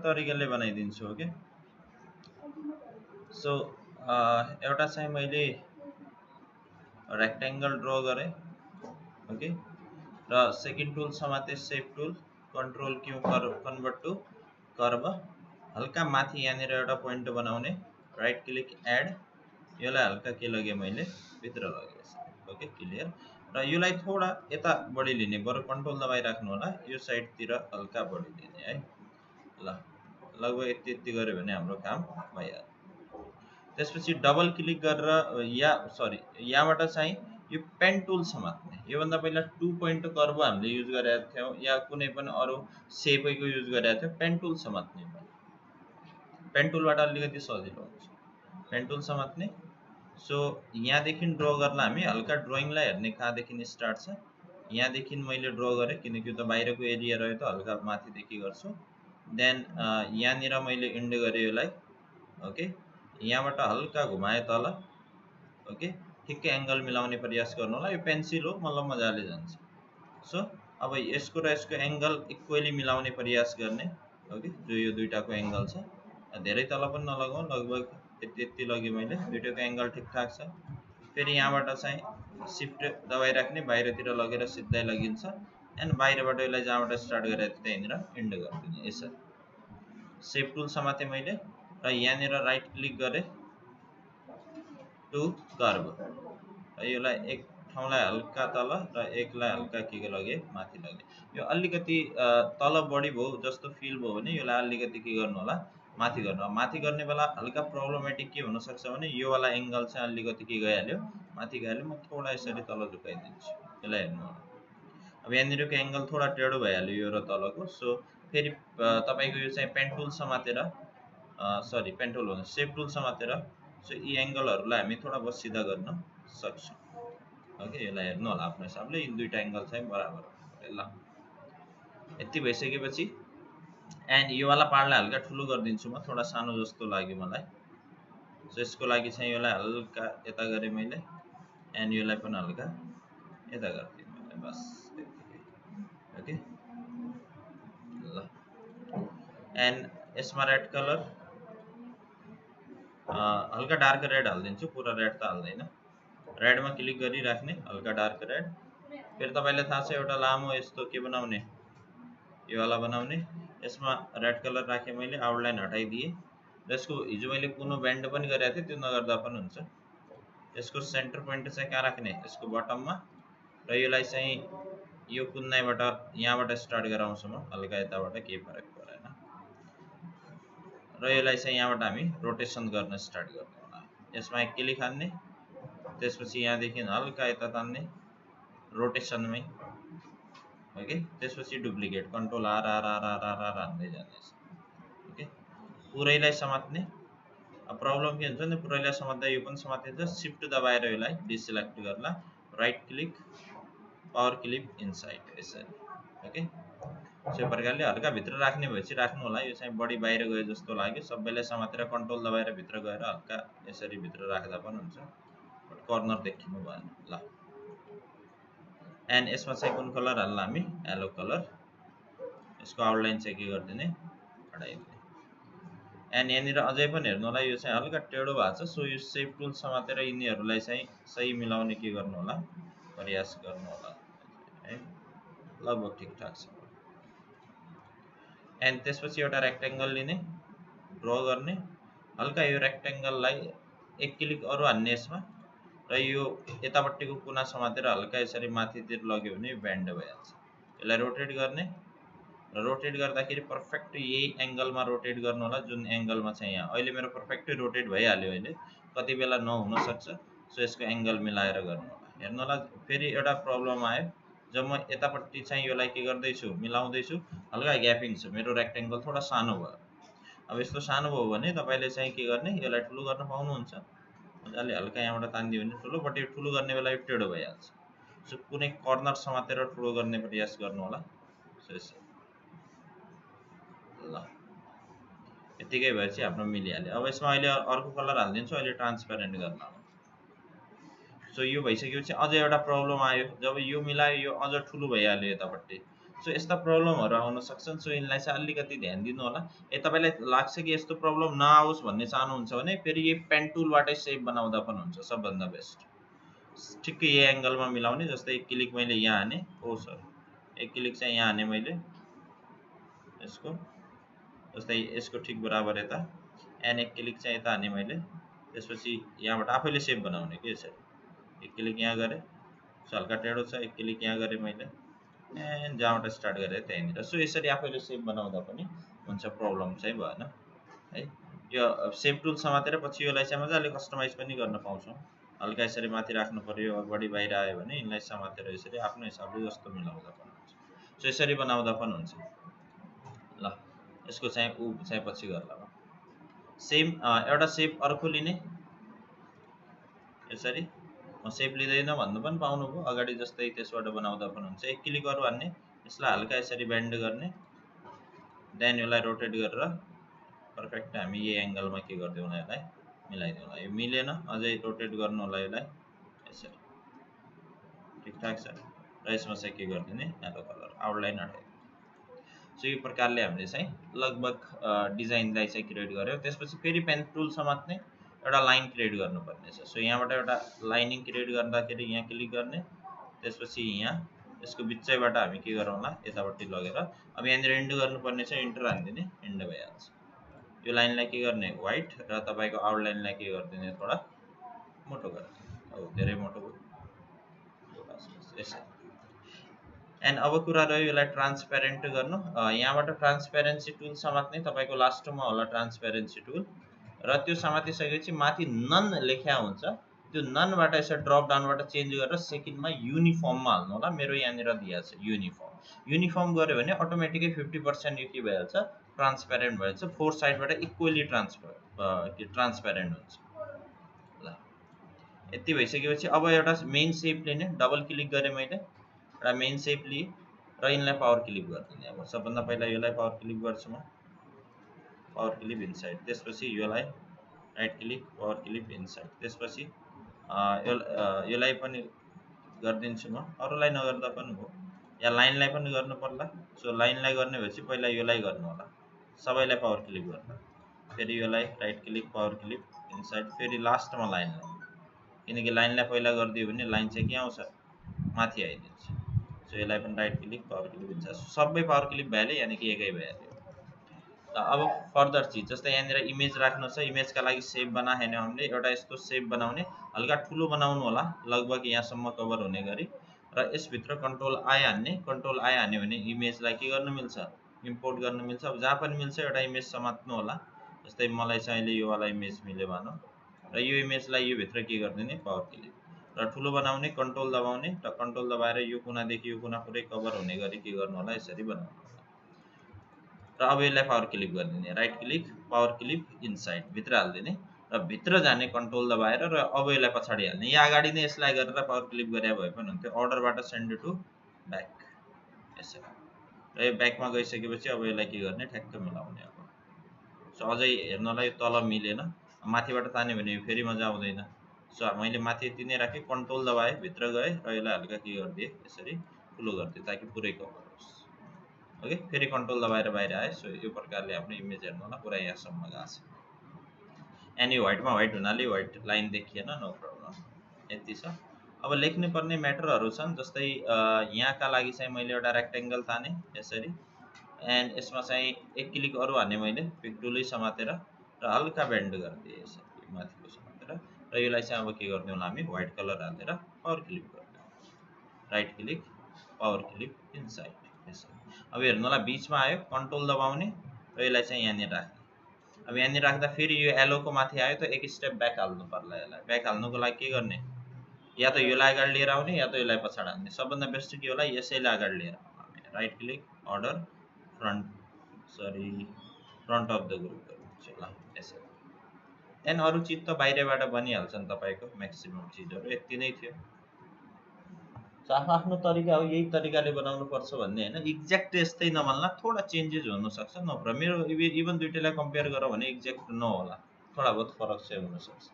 तरिकाले बनाइदिन्छु okay so एउटा चाहिँ मैले रेक्टेंगल ड्र गरे ओके र सेकेन्ड टुल समाते shape tool control Q convert to curve हल्का माथि यहाँनिर एउटा पोइन्ट बनाउने राइट क्लिक एड यसलाई हल्का के लगे मैले भित्र लगे ओके क्लियर र यसलाई थोडा यता बढी लिने बरु कन्ट्रोल दबाइ राख्नु होला यो साइड तिर हल्का बढी लिने है ल लगभग यति गर्यो भने हाम्रो काम भइहाल्यो त्यसपछि डबल क्लिक गरेर या सरी यहाँबाट चाहिँ यो पेन टुल समात्ने यो भन्दा पहिला 2 पोइन्ट कर्व हामीले युज गरेका थियौं या कुनै पनि अरु शेपैको युज गरेका थियौं पेन टुल समात्ने पेन टुलबाट अलिकति सजिलो हुन्छ पेन टुल समात्ने सो यहाँ देखि ड्र गर्न हामी हल्का ड्राइङलाई हेर्ने कहाँदेखि स्टार्ट छ यहाँ देखि मैले ड्र गरे किनकि त बाहिरको एरिया रह्यो त हल्का माथि देखि गर्छु देन यहाँनिर मैले इन्ड गरे यसलाई ओके यहाँबाट हल्का घुमाए तल ओके ठिक्कै एंगल मिलाउने प्रयास गर्नु होला यो पेन्सिल हो मतलब मजाले जान्छ सो अब यसको र यसको एंगल इक्वली मिलाउने प्रयास गर्ने ओके जो यो दुईटाको एंगल छ धेरै तल पनि नलगाऊ लगभग यति लगे मैले दुईटाको एंगल ठीकठाक छ फेरि यहाँबाट चाहिँ शिफ्ट दबाइ राख्ने बाहिरतिर लगेर सिधै लगिन्छ एन्ड बाहिरबाट यसलाई जहाँबाट स्टार्ट गरेर त्यहीँनिर इन्ड गरिदिने यसरी शेप टुल समाते मैले र यहाँनिर राइट क्लिक गरे टु कर्व र यसलाई एक ठाउँलाई हल्का तल र एकलाई हल्का के लगे माथि लगे यो अलिकति तल बढी भयो जस्तो फिल भयो भने यसलाई अलिकति के गर्नु होला माथि गर्नु माथि गर्ने बेला हल्का प्रब्लमेटिक के हुन सक्छ भने यो वाला एंगल चाहिँ अलिकति के गइहाल्यो माथि गइहाल्यो म थोडा यसरी तल झुकाइदिन्छु यसलाई हेर्नु होला अब यहाँनिरको एंगल थोडा टेढो भइहाल्यो यो र तलको सो फेरि तपाईको यो चाहिँ पेन टुल समातेर सरी पेन टुल भन्नु शेप टुल समातेर सो यी एंगलहरुलाई हामी थोडा बहुत सिधा गर्न सक्छौं ओके यसलाई हेर्नु होला आफ्नो हिसाबले यी दुईटा एंगल चाहिँ बराबर ल यति भइसकेपछि एन्ड यो वाला पार्टलाई हल्का ठुलो गर्दिन्छु म थोडा सानो जस्तो लाग्यो मलाई सो यसको लागि चाहिँ यसलाई हल्का यता गरे मैले एन्ड यसलाई पनि हल्का यता गर्दिए मैले बस ओके ल एन्ड यसमा रेड कलर हल्का डार्क रेड हाल्दिन्छु पुरा रेड त हाल्दैन रेडमा क्लिक गरी राख्ने हल्का डार्क रेड फेरि तपाईलाई थाहा छ एउटा लामो यस्तो के बनाउने यो वाला बनाउने यसमा रेड कलर राखे मैले आउटलाइन हटाइदिए र यसको हिजो मैले कुनो बेन्ड पनि गरेको थिए त्यो नगर्दा पनि हुन्छ यसको सेन्टर पोइन्ट चाहिँ कहाँ राख्ने यसको बटममा र यसलाई चाहिँ यो कुन्नाइबाट यहाँबाट स्टार्ट गराउँछु म हल्का यताबाट केही फरक परेन र यसलाई चाहिँ यहाँबाट हामी रोटेसन गर्न स्टार्ट गर्नु होला यसमा एक क्लिक हान्ने त्यसपछि यहाँ देखि हल्का यता तान्ने रोटेसनमै ओके त्यसपछि duplicate control R R R R R R हान्दै जाने ओके पुरैलाई समात्ने अब प्रब्लम के हुन्छ नि पुरैलाई समात्दा यो पनि समातिन्छ शिफ्ट दबाएर यसलाई डिसेलेक्ट गर्ला right click power clip inside यसरी ओके सो प्रकारले हल्का भित्र राख्ने भएपछि राख्नु होला यो चाहिँ बडी बाहिर गए जस्तो लाग्यो सबैलाई समातेर कन्ट्रोल दबाएर भित्र गएर हल्का यसरी भित्र राख्दा पनि हुन्छ बट कर्नर देखिनु भएन ल एन्ड यसमा चाहिँ कुन कलर हाल्ला हामी येलो कलर यसको आउटलाइन चाहिँ के गर्दिने हटाइदिने एन्ड यहाँनिर अझै पनि हेर्नु होला यो चाहिँ हल्का टेढो भएको छ सो यो शेप टुल समातेर यिनीहरूलाई चाहिँ सही मिलाउने के गर्नु होला प्रयास गर्नु होला है लगभग ठिकठाक छ एन्ड त्यसपछि एउटा रेक्टेंगल लिने ड्र गर्ने हल्का यो रेक्टेंगललाई एक क्लिक अरु हान्ने यसमा र यो यतापट्टिको कुना समातेर हल्का यसरी माथितिर लग्यो भने बेन्ड भइहाल्छ यसलाई रोटेट गर्ने र रोटेट गर्दाखेरि पर्फेक्ट यही एंगलमा रोटेट गर्नु होला जुन एंगलमा चाहिँ यहाँ अहिले मेरो पर्फेक्टली रोटेट भइहाल्यो अहिले कति बेला नहुन सक्छ सो यसको एंगल मिलाएर गर्नु होला हेर्नु होला फेरि एउटा प्रब्लम आयो जब म यतापट्टि चाहिँ यसलाई के गर्दै छु मिलाउँदै छु हल्का ग्यापिङ छ मेरो रेक्टेंगल थोडा सानो भयो अब यस्तो सानो भयो भने तपाईले चाहिँ के गर्ने यसलाई ठुलो गर्न पाउनुहुन्छ मजाले हल्का यहाँबाट तान्दियो भने ठुलो बट यो ठुलो गर्ने बेला यो टेढो भइहाल्छ सो कुनै कर्नर समातेर ठुलो गर्ने प्रयास गर्नु होला सो यसरी ल यतिकै भएपछि हाम्रो मिलिहाल्यो अब यसमा अहिले अर्को कलर हाल्दिन्छु अहिले ट्रान्सपेरेन्ट गर्न सो यो भइसकेपछि अझै एउटा प्रब्लम आयो जब यो मिलायो यो अझ ठुलो भइहाल्यो यतापट्टि सो यस्ता प्रब्लमहरू आउन सक्छन्। सो यिनलाई चाहिँ अलिकति ध्यान दिनु होला। तपाईँलाई लाग्छ कि यस्तो प्रब्लम नआओस् भन्ने चाहनुहुन्छ भने फेरि यही पेन टुलबाटै सेप बनाउँदा पनि हुन्छ सबभन्दा बेस्ट। ठिक्कै यही एङ्गलमा मिलाउने, जस्तै एक क्लिक मैले यहाँ हाने, एक क्लिक चाहिँ यहाँ हाने मैले यसको, जस्तै यसको ठिक बराबर यता, एन्ड एक क्लिक चाहिँ यता हाने मैले, त्यसपछि यहाँबाट आफैले सेप बनाउने के यसरी। एक क्लिक यहाँ गरेँ, हल्का टेढो छ, एक क्लिक यहाँ गरेँ मैले, एन्ड जहाँबाट स्टार्ट गरेँ त्यहीँनिर। सो यसरी आफैले सेप बनाउँदा पनि हुन्छ, प्रब्लम चाहिँ भएन है। यो सेप टुल समातेर पछि यसलाई चाहिँ मजाले कस्टमाइज पनि गर्न पाउँछौँ। हल्का यसरी माथि राख्नु पर्यो, बढी बाहिर आयो भने यिनलाई समातेर यसरी आफ्नो हिसाबले जस्तो मिलाउँदा पनि हुन्छ। सो यसरी बनाउँदा पनि हुन्छ। ल यसको चाहिँ चाहिँ पछि गर्ला। सेम एउटा सेप अर्को लिने, यसरी म सेप लिँदैन भन्नु पनि पाउनुभयो अगाडि जस्तै, त्यसबाट बनाउँदा पनि हुन्छ। एक क्लिक अरू हान्ने, यसलाई हल्का यसरी बेन्ड गर्ने, देन यसलाई रोटेट गरेर पर्फेक्ट हामी यही एङ्गलमा के गरिदिउँ होला, यसलाई मिलाइदिउँ होला। यो मिलेन, अझै रोटेट गर्नु होला यसलाई यसरी, ठिकठाक छ। र यसमा चाहिँ के गरिदिने, यल्लो कलर आउटलाइन हटाइदिने। सो यो प्रकारले हामीले चाहिँ लगभग डिजाइनलाई चाहिँ क्रिएट गर्यो। त्यसपछि फेरि पेन टुल समात्ने एउटा लाइन क्रिएट गर्नुपर्ने छ। सो यहाँबाट एउटा लाइनिङ क्रिएट गर्दाखेरि यहाँ क्लिक गर्ने, त्यसपछि यहाँ यसको बिचैबाट हामी के गरौँ होला, यतापट्टि लगेर अब यहाँनिर इन्ड गर्नुपर्ने छ, इन्टर हानिदिने, इन्ड भइहाल्छ। यो लाइनलाई के गर्ने, व्हाइट, र तपाईँको आउटलाइनलाई के गरिदिने, थोडा मोटो गरिदिने। अब धेरै मोटो भयो यसरी। एन्ड अब कुरा रह्यो यसलाई ट्रान्सप्यारेन्ट गर्नु। यहाँबाट ट्रान्सप्यारेन्सी टुल समात्ने, तपाईँको लास्टमा होला ट्रान्सप्यारेन्सी टुल, र त्यो समातिसकेपछि माथि नन लेख्या हुन्छ, त्यो ननबाट यसरी ड्रप डाउनबाट चेन्ज गरेर सेकेन्डमा युनिफर्ममा हाल्नु होला। मेरो यहाँनिर दिएको छ युनिफर्म। युनिफर्म गऱ्यो भने अटोमेटिकै 50% यो के भइहाल्छ, ट्रान्सप्यारेन्ट भइहाल्छ। फोर साइडबाट इक्वली ट्रान्सप्यारेन्ट हुन्छ। ल यति भइसकेपछि अब एउटा मेन सेप लिने, डबल क्लिक गरेँ मैले, एउटा मेन सेप लिएँ र यिनलाई पावर क्लिप गरिदिने। अब सबभन्दा पहिला यसलाई पावर क्लिप गर्छु म, पावर क्लिप इनसाइड, त्यसपछि यसलाई right click, power clip inside, त्यसपछि यसलाई पनि गरिदिन्छु म, अरूलाई नगर्दा पनि हो। या लाइनलाई पनि गर्नु पर्ला। सो लाइनलाई गर्ने भएपछि पहिला यसलाई गर्नु होला, सबैलाई पावर क्लिप गर्नु, फेरि यसलाई right click, power clip inside, फेरि लास्टमा लाइनलाई, किनकि लाइनलाई पहिला गरिदियो भने लाइन चाहिँ के आउँछ, माथि आइदिन्छ। सो यसलाई पनि right click, power clip inside, सबै पावर क्लिप भइहाल्यो, यानि कि एकै भइहाल्यो। अब फर्दर चिज, जस्तै यहाँनिर इमेज राख्नु छ, इमेजका लागि सेप बनाएन हामीले, एउटा यस्तो सेप बनाउने, हल्का ठुलो बनाउनु होला, लगभग यहाँसम्म कभर हुने गरी, र यसभित्र कन्ट्रोल आई हान्ने। कन्ट्रोल आई हान्यो भने इमेजलाई के गर्नु मिल्छ, इम्पोर्ट गर्नु मिल्छ। अब जहाँ पनि मिल्छ एउटा इमेज समात्नु होला, जस्तै मलाई चाहिँ अहिले यो वाला इमेज मिल्यो भनौँ, र यो इमेजलाई यो भित्र के गरिदिने, पावर क्लिक, र ठुलो बनाउने, कन्ट्रोल दबाउने, र कन्ट्रोल दबाएर यो कुनादेखि यो कुना पुरै कभर हुने गरी के गर्नु होला, यसरी बनाउनु। र अब यसलाई पावर क्लिक गरिदिने, right click, power clip inside, भित्र हालिदिने, र भित्र जाने कन्ट्रोल दबाएर, र अब यसलाई पछाडि हाल्ने। यहाँ अगाडि नै यसलाई गरेर पावर क्लिप गरे भए पनि हुन्थ्यो। अर्डरबाट सेन्ड टु ब्याक यसरी, र यो ब्याकमा गइसकेपछि अब यसलाई के गर्ने, ठ्याक्क मिलाउने। अब सो अझै हेर्नलाई तल मिलेन, माथिबाट तान्यो भने यो फेरि मजा आउँदैन। सो मैले माथि यति नै राखेँ, कन्ट्रोल दबाएँ, भित्र गएँ, र यसलाई हल्का के गरिदिएँ, यसरी ठुलो गरिदिएँ ताकि पुरै कभर होस्। ओके, फेरि कन्ट्रोल दबाएर बाहिर आयो। सो यो प्रकारले आफ्नो इमेज हेर्नु होला, पुरा यहाँसम्म गएको छ। एन्ड यो व्हाइटमा व्हाइट हुनाले व्हाइट लाइन देखिएन, नो प्रब्लम, यति छ। अब लेख्नु पर्ने म्याटरहरू छन्, जस्तै यहाँका लागि चाहिँ मैले एउटा रेक्टेङ्गल ताने यसरी, एन्ड यसमा चाहिँ एक क्लिक अरू हाने मैले, पिक टुलै समातेर, र हल्का बेन्ड गरिदिएँ यसरी माथिको समातेर, र यसलाई चाहिँ अब के गरिदिउँ होला, हामी व्हाइट कलर हालेर पावर क्लिप गरिदिउँ, right click, power clip inside यसरी। अब हेर्नुलाई बिचमा आयो, कन्ट्रोल दबाउने, र यसलाई चाहिँ यहाँनिर राख्ने। अब यहाँनिर राख्दा फेरि यो एलोको माथि आयो त एक स्टेप ब्याक हाल्नु पर्ला। यसलाई ब्याक हाल्नुको लागि के गर्ने, या त यसलाई अगाडि लिएर आउने, या त यसलाई पछाडि हाल्ने। सबभन्दा बेस्ट के होला, यसैलाई अगाडि लिएर आउने, right click, order, front of the group गर्नुहुन्छ ल यसरी। त्यहाँदेखि अरू चिज त बाहिरबाट बनिहाल्छन् तपाईँको, म्याक्सिमम चिजहरू यति नै थियो। आफ्नो तरिका हो, यही तरिकाले बनाउनु पर्छ भन्ने होइन, एक्ज्याक्ट यस्तै नबन्ला, थोडा चेन्जेस हुनसक्छ। नभए मेरो इभन दुइटैलाई कम्पेयर गरौँ भने एक्ज्याक्ट नहोला, थोडा बहुत फरक चाहिँ हुनसक्छ।